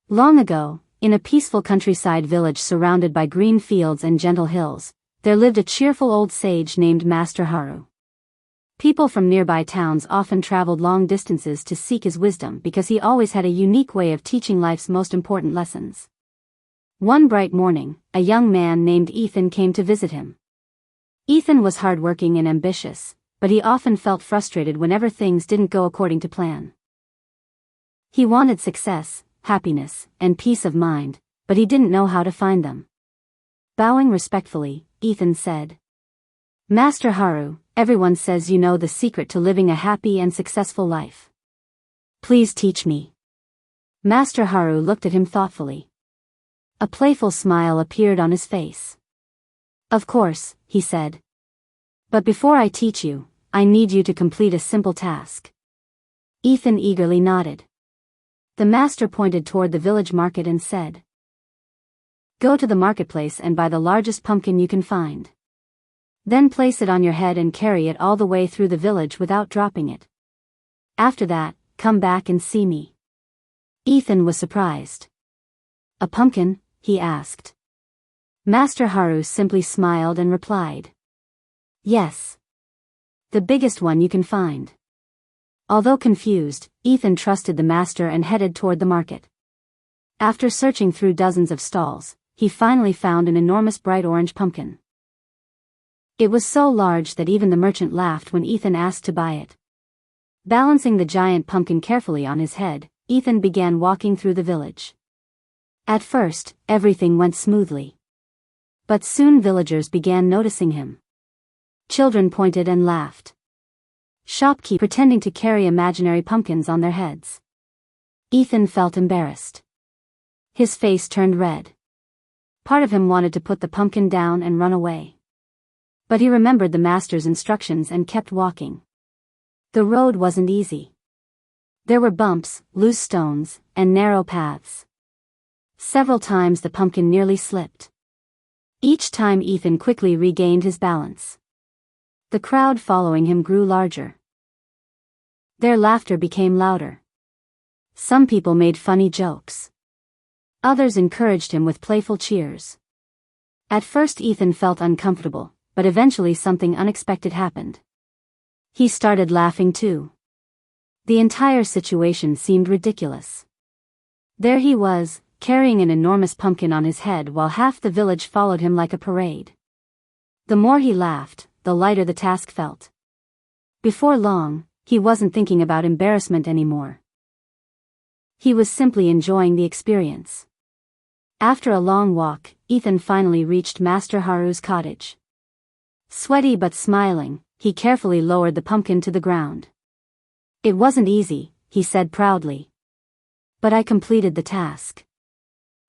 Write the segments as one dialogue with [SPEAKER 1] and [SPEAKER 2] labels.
[SPEAKER 1] Long ago, in a peaceful countryside village surrounded by green fields and gentle hills, there lived a cheerful old sage named Master Haru. People from nearby towns often traveled long distances to seek his wisdom because he always had a unique way of teaching life's most important lessons. One bright morning, a young man named Ethan came to visit him. Ethan was hardworking and ambitious, but he often felt frustrated whenever things didn't go according to plan. He wanted success, happiness, and peace of mind, but he didn't know how to find them. Bowing respectfully, Ethan said, "Master Haru, everyone says you know the secret to living a happy and successful life. Please teach me." Master Haru looked at him thoughtfully. A playful smile appeared on his face. "Of course," he said. "But before I teach you, I need you to complete a simple task." Ethan eagerly nodded. The master pointed toward the village market and said, "Go to the marketplace and buy the largest pumpkin you can find. Then place it on your head and carry it all the way through the village without dropping it. After that, come back and see me." Ethan was surprised. "A pumpkin?" he asked. Master Haru simply smiled and replied, "Yes. The biggest one you can find." Although confused, Ethan trusted the master and headed toward the market. After searching through dozens of stalls, he finally found an enormous bright orange pumpkin. It was so large that even the merchant laughed when Ethan asked to buy it. Balancing the giant pumpkin carefully on his head, Ethan began walking through the village. At first, everything went smoothly. But soon villagers began noticing him. Children pointed and laughed. Shopkeepers pretending to carry imaginary pumpkins on their heads. Ethan felt embarrassed. His face turned red. Part of him wanted to put the pumpkin down and run away. But he remembered the master's instructions and kept walking. The road wasn't easy. There were bumps, loose stones, and narrow paths. Several times the pumpkin nearly slipped. Each time Ethan quickly regained his balance. The crowd following him grew larger. Their laughter became louder. Some people made funny jokes. Others encouraged him with playful cheers. At first Ethan felt uncomfortable, but eventually something unexpected happened. He started laughing too. The entire situation seemed ridiculous. There he was, carrying an enormous pumpkin on his head while half the village followed him like a parade. The more he laughed, the lighter the task felt. Before long, he wasn't thinking about embarrassment anymore. He was simply enjoying the experience. After a long walk, Ethan finally reached Master Haru's cottage. Sweaty but smiling, he carefully lowered the pumpkin to the ground. "It wasn't easy," he said proudly. "But I completed the task."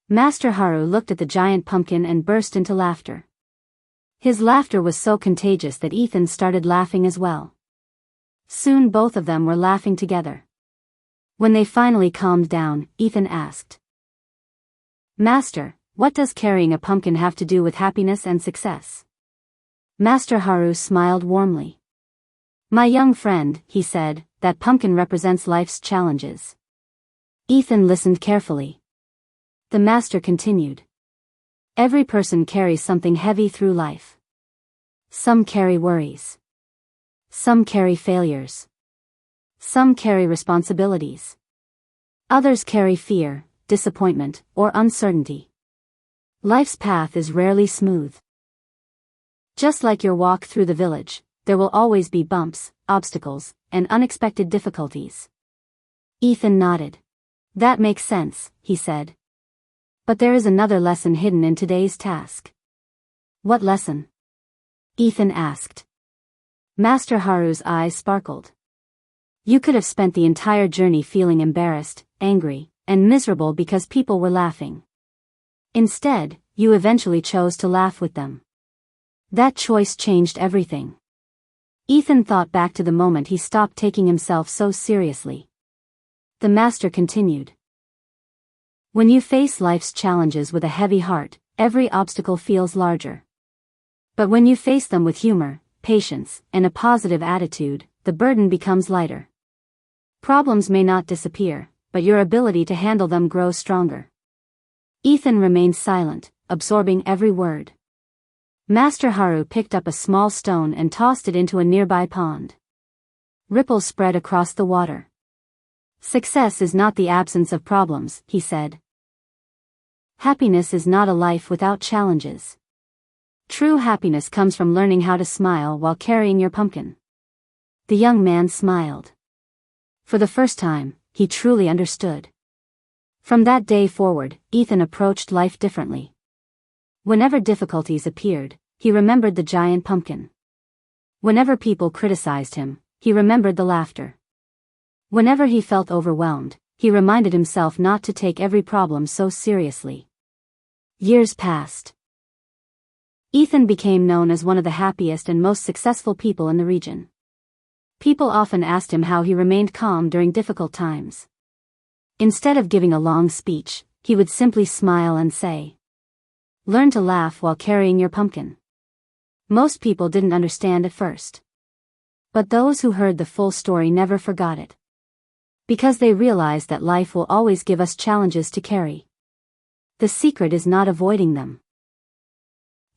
[SPEAKER 1] Master Haru looked at the giant pumpkin and burst into laughter. His laughter was so contagious that Ethan started laughing as well. Soon both of them were laughing together. When they finally calmed down, Ethan asked, "Master, what does carrying a pumpkin have to do with happiness and success?" Master Haru smiled warmly. "My young friend," he said, "that pumpkin represents life's challenges." Ethan listened carefully. The master continued. "Every person carries something heavy through life. Some carry worries. Some carry failures. Some carry responsibilities. Others carry fear, disappointment, or uncertainty. Life's path is rarely smooth. Just like your walk through the village, there will always be bumps, obstacles, and unexpected difficulties." Ethan nodded. "That makes sense," he said. "But there is another lesson hidden in today's task." "What lesson?" Ethan asked. Master Haru's eyes sparkled. "You could have spent the entire journey feeling embarrassed, angry, and miserable because people were laughing. Instead, you eventually chose to laugh with them. That choice changed everything." Ethan thought back to the moment he stopped taking himself so seriously. The master continued. "When you face life's challenges with a heavy heart, every obstacle feels larger. But when you face them with humor, patience, and a positive attitude, the burden becomes lighter. Problems may not disappear, but your ability to handle them grows stronger. Ethan remained silent, absorbing every word. Master Haru picked up a small stone and tossed it into a nearby pond. Ripples spread across the water. Success is not the absence of problems, he said. Happiness is not a life without challenges. True happiness comes from learning how to smile while carrying your pumpkin. The young man smiled. For the first time, he truly understood. From that day forward, Ethan approached life differently. Whenever difficulties appeared, he remembered the giant pumpkin. Whenever people criticized him, he remembered the laughter. Whenever he felt overwhelmed, he reminded himself not to take every problem so seriously. Years passed. Ethan became known as one of the happiest and most successful people in the region. People often asked him how he remained calm during difficult times. Instead of giving a long speech, he would simply smile and say, "Learn to laugh while carrying your pumpkin." Most people didn't understand at first. But those who heard the full story never forgot it. Because they realized that life will always give us challenges to carry. The secret is not avoiding them.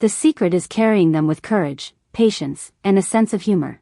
[SPEAKER 1] The secret is carrying them with courage, patience, and a sense of humor.